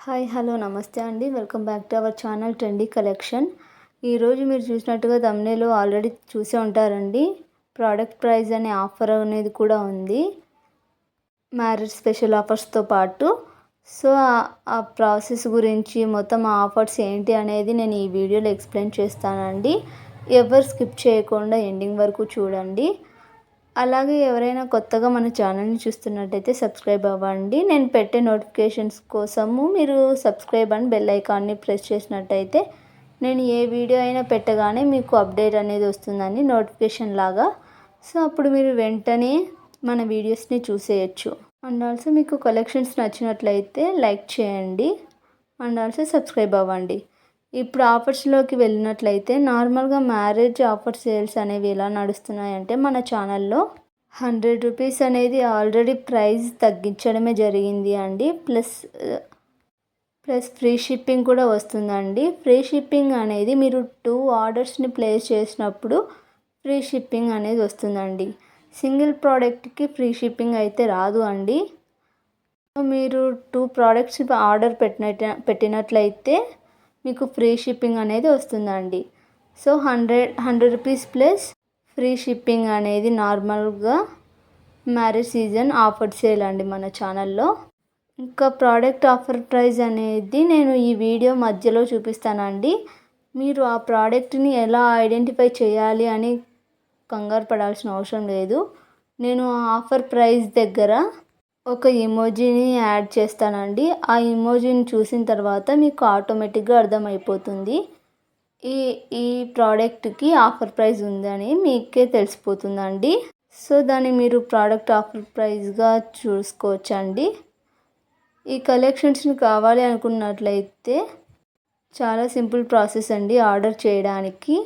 Hi hello నమస్తే అండి. Welcome back to our channel trendy collection. ఈరోజు మీరు చూసినట్టుగా థంబ్‌నెయిల్‌లో ఆల్రెడీ చూసే ఉంటారండి. ప్రోడక్ట్ ప్రైస్ అనే ఆఫర్ అనేది కూడా ఉంది. మ్యారేజ్ స్పెషల్ ఆఫర్స్‌తో పాటు. సో, ఆ ప్రాసెస్ గురించి మొత్తం ఆ ఆఫర్స్ ఏంటి అనేది నేను ఈ వీడియోలో ఎక్స్‌ప్లెయిన్ చేస్తానండి. ఎవరు స్కిప్ చేయకుండా ఎండింగ్ వరకు చూడండి. అలాగే ఎవరైనా కొత్తగా మన ఛానల్ని చూస్తున్నట్టయితే సబ్స్క్రైబ్ అవ్వండి. నేను పెట్టే నోటిఫికేషన్స్ కోసము మీరు సబ్స్క్రైబ్ అని బెల్ ఐకాన్ని ప్రెస్ చేసినట్టయితే నేను ఏ వీడియో అయినా పెట్టగానే మీకు అప్డేట్ అనేది వస్తుందండి, నోటిఫికేషన్ లాగా. సో అప్పుడు మీరు వెంటనే మన వీడియోస్ని చూసేయచ్చు. అండ్ ఆల్సో మీకు కలెక్షన్స్ నచ్చినట్లయితే లైక్ చేయండి అండ్ ఆల్సో సబ్స్క్రైబ్ అవ్వండి. ఇప్పుడు ఆఫర్స్లోకి వెళ్ళినట్లయితే నార్మల్గా మ్యారేజ్ ఆఫర్ సేల్స్ అనేవి ఎలా నడుస్తున్నాయంటే మన ఛానల్లో 100 రూపీస్ అనేది ఆల్రెడీ ప్రైస్ తగ్గించడమే జరిగింది అండి. ప్లస్ ఫ్రీ షిప్పింగ్ కూడా వస్తుందండి. ఫ్రీ షిప్పింగ్ అనేది మీరు 2 ఆర్డర్స్ని ప్లేస్ చేసినప్పుడు ఫ్రీ షిప్పింగ్ అనేది వస్తుందండి. సింగిల్ ప్రోడక్ట్కి ఫ్రీ షిప్పింగ్ అయితే రాదు అండి. మీరు 2 ప్రోడక్ట్స్ ఆర్డర్ పెట్టినట్లయితే మీకు ఫ్రీ షిప్పింగ్ అనేది వస్తుందండి. So 100 rupees plus free shipping అనేది నార్మల్గా మ్యారేజ్ సీజన్ ఆఫర్ సేల్ అండి మన ఛానల్లో. ఇంకా ప్రోడక్ట్ ఆఫర్ ప్రైస్ అనేది నేను ఈ వీడియో మధ్యలో చూపిస్తానండి. మీరు ఆ ప్రోడక్ట్ని ఎలా ఐడెంటిఫై చేయాలి అని కంగారు పడాల్సిన అవసరం లేదు. నేను ఆఫర్ ప్రైస్ దగ్గర ఒక ఎమోజీని యాడ్ చేస్తానండి. ఆ ఎమోజీని చూసిన తర్వాత మీకు ఆటోమేటిక్గా అర్థమైపోతుంది ఈ ఈ ప్రోడక్ట్కి ఆఫర్ ప్రైస్ ఉందని మీకే తెలిసిపోతుందండి. సో దాన్ని మీరు ప్రోడక్ట్ ఆఫర్ ప్రైస్గా చూసుకోవచ్చండి. ఈ కలెక్షన్స్ని కావాలి అనుకున్నట్లయితే చాలా సింపుల్ ప్రాసెస్ అండి ఆర్డర్ చేయడానికి.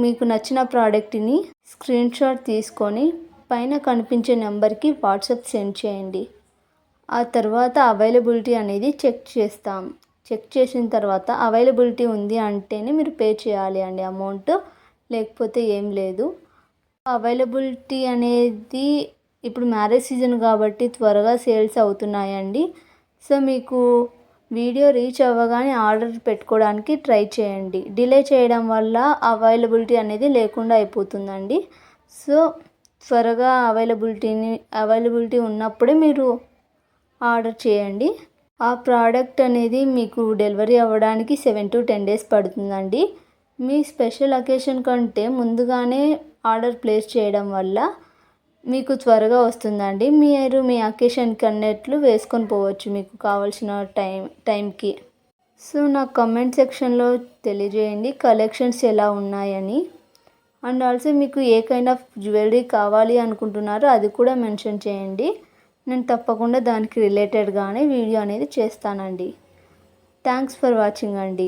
మీకు నచ్చిన ప్రోడక్ట్ని స్క్రీన్ షాట్ తీసుకొని పైన కనిపించే నెంబర్కి వాట్సాప్ సెండ్ చేయండి. ఆ తర్వాత అవైలబిలిటీ అనేది చెక్ చేస్తాం. చెక్ చేసిన తర్వాత అవైలబిలిటీ ఉంది అంటేనే మీరు పే చేయాలి అండి అమౌంట్, లేకపోతే ఏం లేదు. అవైలబిలిటీ అనేది ఇప్పుడు మ్యారేజ్ సీజన్ కాబట్టి త్వరగా సేల్స్ అవుతున్నాయండి. సో మీకు వీడియో రీచ్ అవ్వగానే ఆర్డర్ పెట్టుకోవడానికి ట్రై చేయండి. డిలే చేయడం వల్ల అవైలబిలిటీ అనేది లేకుండా అయిపోతుందండి. సో త్వరగా అవైలబిలిటీ ఉన్నప్పుడే మీరు ఆర్డర్ చేయండి. ఆ ప్రోడక్ట్ అనేది మీకు డెలివరీ అవ్వడానికి 7 to 10 days పడుతుందండి. మీ స్పెషల్ అకేషన్ కంటే ముందుగానే ఆర్డర్ ప్లేస్ చేయడం వల్ల మీకు త్వరగా వస్తుందండి. మీరు మీ అకేషన్కి అన్నట్లు వేసుకొని పోవచ్చు మీకు కావాల్సిన టైంకి. సో నాకు కమెంట్ సెక్షన్లో తెలియజేయండి కలెక్షన్స్ ఎలా ఉన్నాయని. అండ్ ఆల్సో మీకు ఏ కైండ్ ఆఫ్ జ్యువెలరీ కావాలి అనుకుంటున్నారో అది కూడా మెన్షన్ చేయండి. నేను తప్పకుండా దానికి రిలేటెడ్గానే వీడియో అనేది చేస్తానండి. థ్యాంక్స్ ఫర్ వాచింగ్ అండి.